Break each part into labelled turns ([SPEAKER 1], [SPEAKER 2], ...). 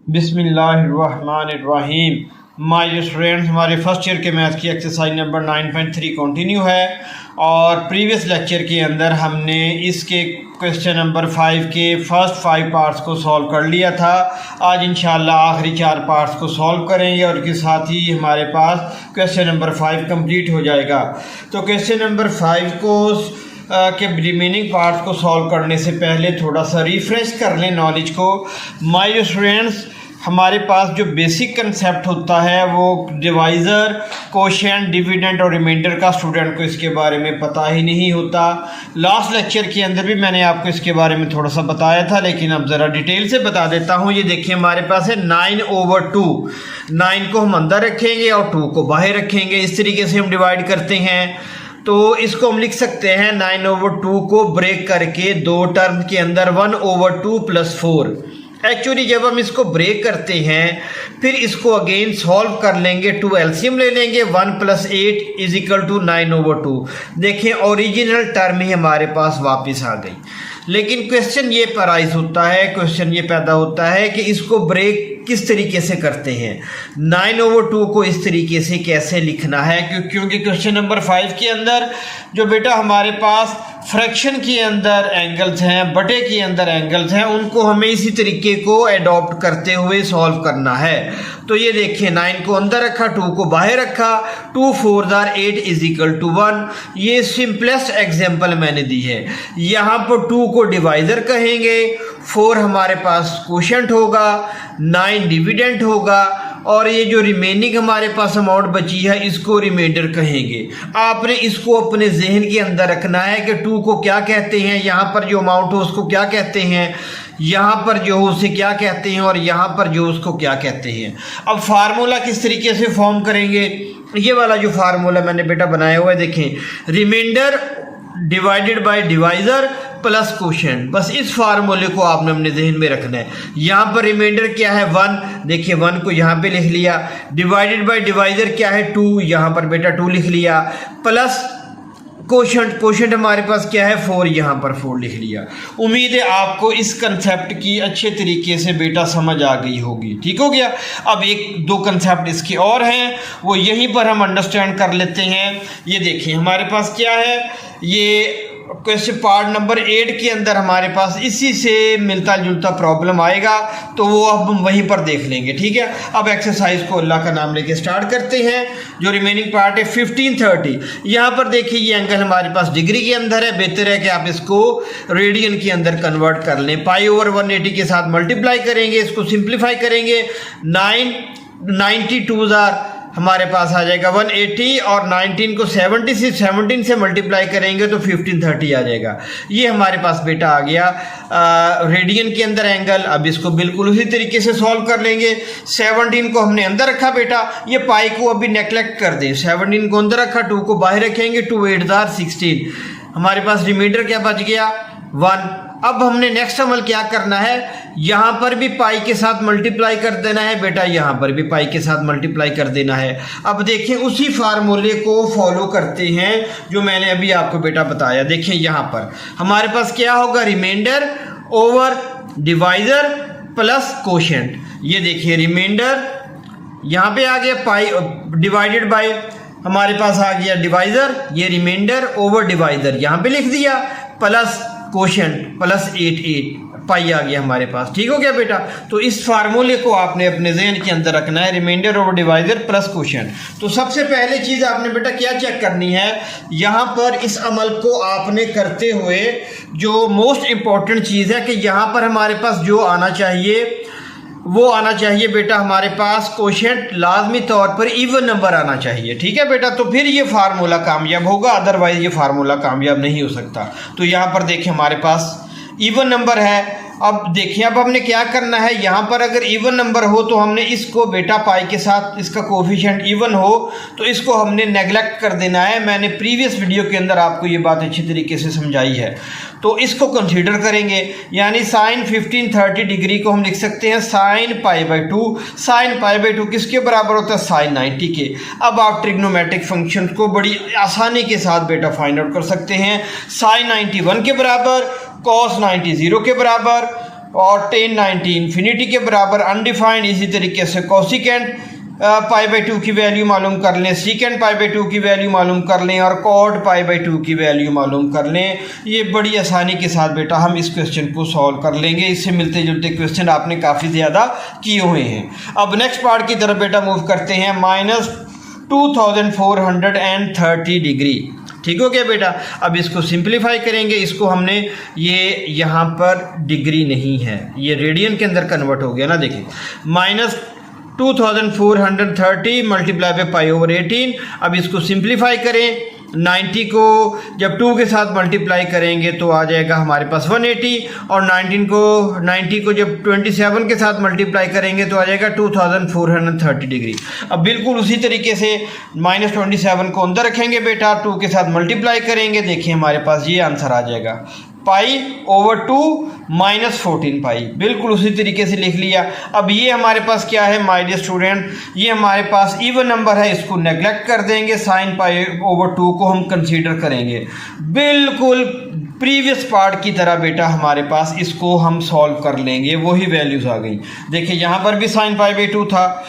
[SPEAKER 1] बिस्मिल्लाहिर्रहमानिर्रहीम। My students, हमारे first year के मैथ की एक्सरसाइज नंबर 9.3 कंटिन्यू है और प्रीवियस लेक्चर के अंदर हमने इसके क्वेश्चन नंबर 5 के फर्स्ट 5 पार्ट्स को सॉल्व कर लिया था। आज इंशाल्लाह आखिरी 4 पार्ट्स को सॉल्व करेंगे और इसके साथ ही हमारे पास क्वेश्चन नंबर 5 कंप्लीट हो जाएगा। तो क्वेश्चन नंबर 5 को के रिमेनिंग पार्ट्स को सॉल्व करने से पहले थोड़ा सा रिफ्रेश कर लें नॉलेज को। माय स्टूडेंट्स, हमारे पास जो बेसिक कंसेप्ट होता है वो डिवाइज़र, कोशेंट, डिविडेंड और रिमाइंडर का स्टूडेंट को इसके बारे में पता ही नहीं होता। लास्ट लेक्चर के अंदर भी मैंने आपको इसके बारे में थोड़ा सा बताया था, लेकिन अब ज़रा डिटेल से बता देता हूँ। ये देखिए, हमारे पास है 9/2। 9 को हम अंदर रखेंगे और 2 को बाहर रखेंगे। इस तरीके से हम डिवाइड करते हैं। तो इसको हम लिख सकते हैं 9/2 को ब्रेक करके दो टर्म के अंदर 1/2 + 4। एक्चुअली जब हम इसको ब्रेक करते हैं फिर इसको अगेन सॉल्व कर लेंगे, 2 एलसीएम ले लेंगे, 1 + 8 = 9/2। देखें, ओरिजिनल टर्म ही हमारे पास वापस आ गई। लेकिन क्वेश्चन ये अराइज होता है, क्वेश्चन ये पैदा होता है कि इसको ब्रेक किस तरीके से करते हैं, 9/2 को इस तरीके से कैसे लिखना है। क्योंकि क्वेश्चन नंबर 5 के अंदर जो बेटा हमारे पास फ्रैक्शन के अंदर एंगल्स हैं, बटे के अंदर एंगल्स हैं, उनको हमें इसी तरीके को एडॉप्ट करते हुए सॉल्व करना है। तो ये देखिए, 9 को अंदर रखा, 2 को बाहर रखा, 2 × 4 = 8 = 1। ये सिंपलेस्ट एग्जांपल मैंने दी है। यहाँ पर 2 को डिवाइज़र कहेंगे, 4 हमारे पास कोशेंट होगा, 9 डिविडेंड होगा और ये जो रिमेनिंग हमारे पास अमाउंट बची है इसको रिमाइंडर कहेंगे। आपने इसको अपने जहन के अंदर रखना है कि 2 को क्या कहते हैं, यहाँ पर जो अमाउंट हो उसको क्या कहते हैं, यहाँ पर जो हो उसे क्या कहते हैं और यहाँ पर जो उसको क्या कहते हैं। अब फार्मूला किस तरीके से फॉर्म करेंगे, ये वाला जो फार्मूला मैंने बेटा बनाया हुआ है, देखें, reminder divided by divisor plus quotient. बस इस फार्मूले को आपने अपने जहन में रखना है। यहाँ पर रिमाइंडर क्या है, 1। देखिए, 1 को यहाँ पे लिख लिया। डिवाइडेड बाय डिवाइज़र क्या है, 2। यहाँ पर बेटा 2 लिख लिया। प्लस कोशेंट, कोशेंट हमारे पास क्या है, 4। यहाँ पर 4 लिख लिया। उम्मीद है आपको इस कंसेप्ट की अच्छे तरीके से बेटा समझ आ गई होगी। ठीक हो गया। अब 1-2 कंसेप्ट इसके और हैं, वो यहीं पर हम अंडरस्टैंड कर लेते हैं। ये देखिए, हमारे पास क्या है, ये क्वेश्चन पार्ट नंबर 8 के अंदर हमारे पास इसी से मिलता जुलता प्रॉब्लम आएगा, तो वो अब हम वहीं पर देख लेंगे। ठीक है। अब एक्सरसाइज को अल्लाह का नाम लेके स्टार्ट करते हैं। जो रिमेनिंग पार्ट है 1530, यहाँ पर देखिए ये एंगल हमारे पास डिग्री के अंदर है। बेहतर है कि आप इसको रेडियन के अंदर कन्वर्ट कर लें। π/180 के साथ मल्टीप्लाई करेंगे, इसको सिंप्लीफाई करेंगे। 992 हमारे पास आ जाएगा 180 और 19 को 17 से मल्टीप्लाई करेंगे तो 1530 आ जाएगा। ये हमारे पास बेटा आ गया रेडियन के अंदर एंगल। अब इसको बिल्कुल उसी तरीके से सॉल्व कर लेंगे। 17 को हमने अंदर रखा बेटा, ये पाई को अभी नेग्लेक्ट कर दें। 17 को अंदर रखा, 2 को बाहर रखेंगे, 2 × 8 = 16। हमारे पास रिमाइंडर क्या बच गया, 1। अब हमने नेक्स्ट अमल क्या करना है, यहाँ पर भी पाई के साथ मल्टीप्लाई कर देना है बेटा, यहाँ पर भी पाई के साथ मल्टीप्लाई कर देना है। अब देखें, उसी फार्मूले को फॉलो करते हैं जो मैंने अभी आपको बेटा बताया। देखें, यहाँ पर हमारे पास क्या होगा, reminder over divisor plus quotient. ये देखिए, रिमाइंडर यहाँ पे आ गया, पाई डिवाइडेड बाय हमारे पास आ गया डिवाइज़र, ये रिमाइंडर ओवर डिवाइज़र यहाँ पे लिख दिया, प्लस कोशेंट प्लस 8 पाई आ गया हमारे पास। ठीक हो गया बेटा। तो इस फार्मूले को आपने अपने जहन के अंदर रखना है, reminder over divisor plus quotient. तो सबसे पहले चीज़ आपने बेटा क्या चेक करनी है, यहाँ पर इस अमल को आपने करते हुए जो मोस्ट इम्पॉर्टेंट चीज़ है कि यहाँ पर हमारे पास जो आना चाहिए वो आना चाहिए बेटा, हमारे पास कोशेंट लाजमी तौर पर इवन नंबर आना चाहिए। ठीक है बेटा। तो फिर ये फार्मूला कामयाब होगा, अदरवाइज ये फार्मूला कामयाब नहीं हो सकता। तो यहाँ पर देखिए, हमारे पास इवन नंबर है। अब देखिए, अब हमने क्या करना है, यहाँ पर अगर इवन नंबर हो तो हमने इसको बेटा पाई के साथ, इसका कोफिशिएंट इवन हो तो इसको हमने नेग्लेक्ट कर देना है। मैंने प्रीवियस वीडियो के अंदर आपको ये बात अच्छी तरीके से समझाई है। तो इसको कंसीडर करेंगे, यानी साइन 1530 डिग्री को हम लिख सकते हैं sin π/2। sin π/2 किसके बराबर होता है, sin 90 के। अब आप ट्रिग्नोमेट्रिक फंक्शन को बड़ी आसानी के साथ बेटा फाइंड आउट कर सकते हैं। sin 90 1 के बराबर, cos 90 0 के बराबर, और टेन 90 इन्फिनिटी के बराबर अनडिफाइंड। इसी तरीके से कोसिकेंट पाई बाई 2 की वैल्यू मालूम कर लें, सीकेंट पाई बाई 2 की वैल्यू मालूम कर लें और कॉड पाई बाई 2 की वैल्यू मालूम कर लें। ये बड़ी आसानी के साथ बेटा हम इस क्वेश्चन को सॉल्व कर लेंगे। इससे मिलते जुलते क्वेश्चन आपने काफ़ी ज़्यादा किए हुए हैं। अब नेक्स्ट पार्ट की तरफ बेटा मूव करते हैं। -2430 डिग्री, ठीक हो गया बेटा। अब इसको सिंप्लीफाई करेंगे। इसको हमने ये यहाँ पर डिग्री नहीं है, ये रेडियन के अंदर कन्वर्ट हो गया ना। देखिए -2430 मल्टीप्लाई बाई पाई ओवर 18। अब इसको सिंप्लीफाई करें। 90 को जब 2 के साथ मल्टीप्लाई करेंगे तो आ जाएगा हमारे पास 180 और 90 को जब 27 के साथ मल्टीप्लाई करेंगे तो आ जाएगा 2430 डिग्री। अब बिल्कुल उसी तरीके से -27 को अंदर रखेंगे बेटा, 2 के साथ मल्टीप्लाई करेंगे। देखिए हमारे पास ये आंसर आ जाएगा पाई ओवर 2 -14 पाई। बिल्कुल उसी तरीके से लिख लिया। अब ये हमारे पास क्या है माय डियर स्टूडेंट, ये हमारे पास इवन नंबर है, इसको नेग्लेक्ट कर देंगे। साइन पाई ओवर 2 को हम कंसीडर करेंगे। बिल्कुल प्रीवियस पार्ट की तरह बेटा हमारे पास इसको हम सॉल्व कर लेंगे, वही वैल्यूज़ आ गई। देखिए यहाँ पर भी साइन पाई बाई 2 था,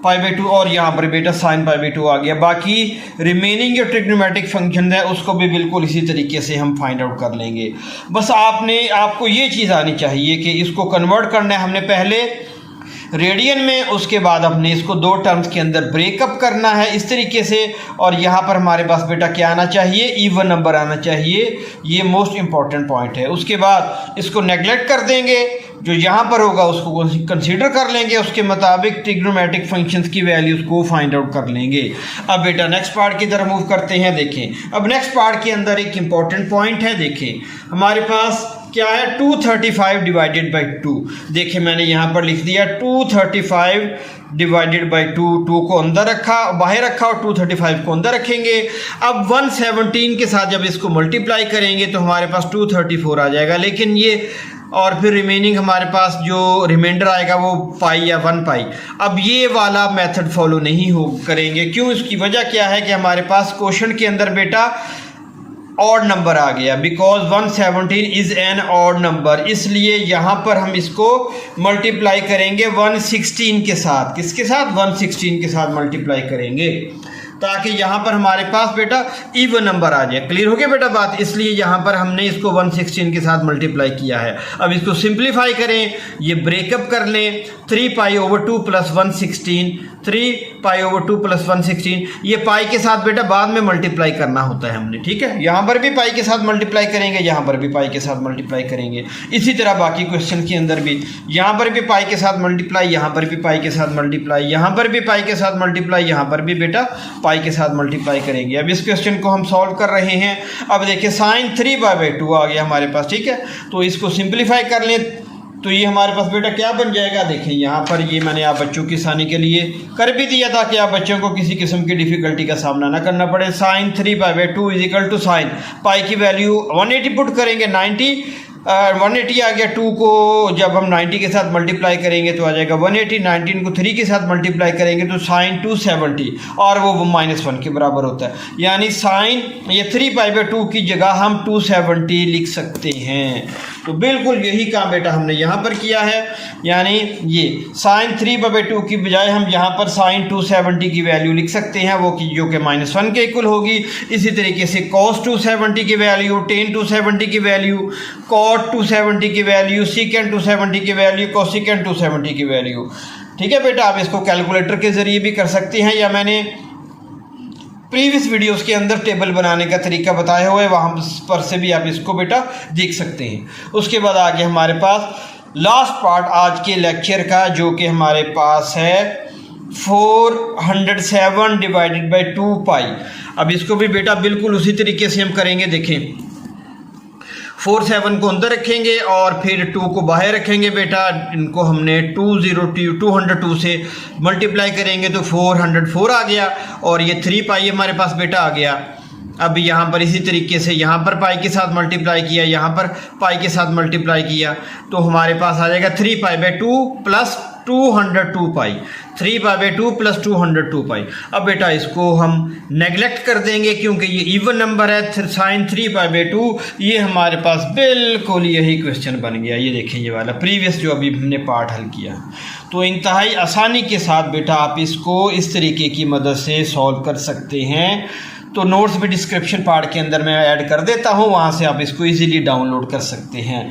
[SPEAKER 1] पाई बाई 2, और यहाँ पर बेटा साइन पाई बाई 2 आ गया। बाकी रिमेनिंग जो ट्रिग्नोमेट्रिक फंक्शन है उसको भी बिल्कुल इसी तरीके से हम फाइंड आउट कर लेंगे। बस आपको ये चीज़ आनी चाहिए कि इसको कन्वर्ट करना है हमने पहले रेडियन में, उसके बाद अपने इसको 2 टर्म्स के अंदर ब्रेकअप करना है इस तरीके से। और यहाँ पर हमारे पास बेटा क्या आना चाहिए, इवन नंबर आना चाहिए। ये मोस्ट इंपॉर्टेंट पॉइंट है। उसके बाद इसको नेग्लेक्ट कर देंगे, जो यहाँ पर होगा उसको कंसीडर कर लेंगे, उसके मुताबिक ट्रिग्नोमेट्रिक फंक्शंस की वैल्यूज़ को फाइंड आउट कर लेंगे। अब बेटा नेक्स्ट पार्ट की तरफ मूव करते हैं। देखें अब नेक्स्ट पार्ट के अंदर एक इंपॉर्टेंट पॉइंट है। देखें हमारे पास क्या है 235 डिवाइडेड बाई 2। देखिए मैंने यहाँ पर लिख दिया 235 डिवाइडेड बाई 2 को अंदर रखा, बाहर रखा और 235 को अंदर रखेंगे। अब 117 के साथ जब इसको मल्टीप्लाई करेंगे तो हमारे पास 234 आ जाएगा। लेकिन ये और फिर रिमेनिंग हमारे पास जो रिमाइंडर आएगा वो पाई या 1 पाई। अब ये वाला मेथड फॉलो नहीं करेंगे। क्यों? इसकी वजह क्या है कि हमारे पास क्वेश्चन के अंदर बेटा ऑड नंबर आ गया, because 117 is an odd number. इसलिए यहाँ पर हम इसको मल्टीप्लाई करेंगे 116 के साथ। किसके साथ? 116 के साथ मल्टीप्लाई करेंगे ताकि यहाँ पर हमारे पास बेटा इवन नंबर आ जाए। क्लियर हो गया बेटा बात? इसलिए यहाँ पर हमने इसको 116 के साथ मल्टीप्लाई किया है। अब इसको सिंप्लीफाई करें, ये ब्रेकअप कर लें। 3 pi over 2 plus 116, 3 pi over 2 plus 116। ये पाई के साथ बेटा बाद में मल्टीप्लाई करना होता है हमने, ठीक है। यहाँ पर भी पाई के साथ मल्टीप्लाई करेंगे, यहाँ पर भी पाई के साथ मल्टीप्लाई करेंगे। इसी तरह बाकी क्वेश्चन के अंदर भी यहाँ पर भी पाई के साथ मल्टीप्लाई, यहाँ पर भी पाई के साथ मल्टीप्लाई, यहाँ पर भी पाई के साथ मल्टीप्लाई, यहाँ पर भी बेटा पाई के साथ मल्टीप्लाई करेंगे। अब इस क्वेश्चन को हम सॉल्व कर रहे हैं। अब देखिए साइन 3/2 आ गया हमारे पास, ठीक है। तो इसको सिंप्लीफाई कर लें तो ये हमारे पास बेटा क्या बन जाएगा। देखिए यहाँ पर ये मैंने आप बच्चों की आसानी के लिए कर भी दिया ताकि आप बच्चों को किसी किस्म की डिफिकल्टी का सामना ना करना पड़े। Sine 3/2 is equal to sine pi की वैल्यू 180 पुट करेंगे, 90 180 आ गया। 2 को जब हम 90 के साथ मल्टीप्लाई करेंगे तो आ जाएगा 180। 19 को 3 के साथ मल्टीप्लाई करेंगे तो साइन 270 और वो -1 के बराबर होता है। यानी साइन ये 3/2 की जगह हम 270 लिख सकते हैं। तो बिल्कुल यही काम बेटा हमने यहाँ पर किया है। यानी ये साइन 3/2 की बजाय हम यहाँ पर साइन 270 की वैल्यू लिख सकते हैं, वो कि जो कि -1 के इक्वल होगी। इसी तरीके से cos 270 की वैल्यू, tan 270 की वैल्यू, cot 270 की वैल्यू, secant 270 की वैल्यू, cosecant 270 की वैल्यू। ठीक है बेटा, आप इसको कैलकुलेटर के ज़रिए भी कर सकते हैं या मैंने प्रीवियस वीडियोस के अंदर टेबल बनाने का तरीका बताया हुआ है, वहाँ पर से भी आप इसको बेटा देख सकते हैं। उसके बाद आगे हमारे पास लास्ट पार्ट आज के लेक्चर का जो कि हमारे पास है 407 डिवाइडेड बाई 2 पाई। अब इसको भी बेटा बिल्कुल उसी तरीके से हम करेंगे। देखें 47 को अंदर रखेंगे और फिर 2 को बाहर रखेंगे बेटा। इनको हमने 202 से मल्टीप्लाई करेंगे तो 404 आ गया और ये 3 पाई हमारे पास बेटा आ गया। अब यहाँ पर इसी तरीके से यहाँ पर पाई के साथ मल्टीप्लाई किया, यहाँ पर पाई के साथ मल्टीप्लाई किया तो हमारे पास आ जाएगा 3π/2 प्लस 202 पाई, 3/2 प्लस 202 पाई। अब बेटा इसको हम नेगलेक्ट कर देंगे क्योंकि ये इवन नंबर है। साइन 3/2 ये हमारे पास बिल्कुल यही क्वेश्चन बन गया। ये देखें ये वाला प्रीवियस जो अभी हमने पार्ट हल किया। तो इंतहाई आसानी के साथ बेटा आप इसको इस तरीके की मदद से सॉल्व कर सकते हैं। तो नोट्स भी डिस्क्रिप्शन पार्ट के अंदर मैं ऐड कर देता हूँ, वहाँ से आप इसको इजीली डाउनलोड कर सकते हैं।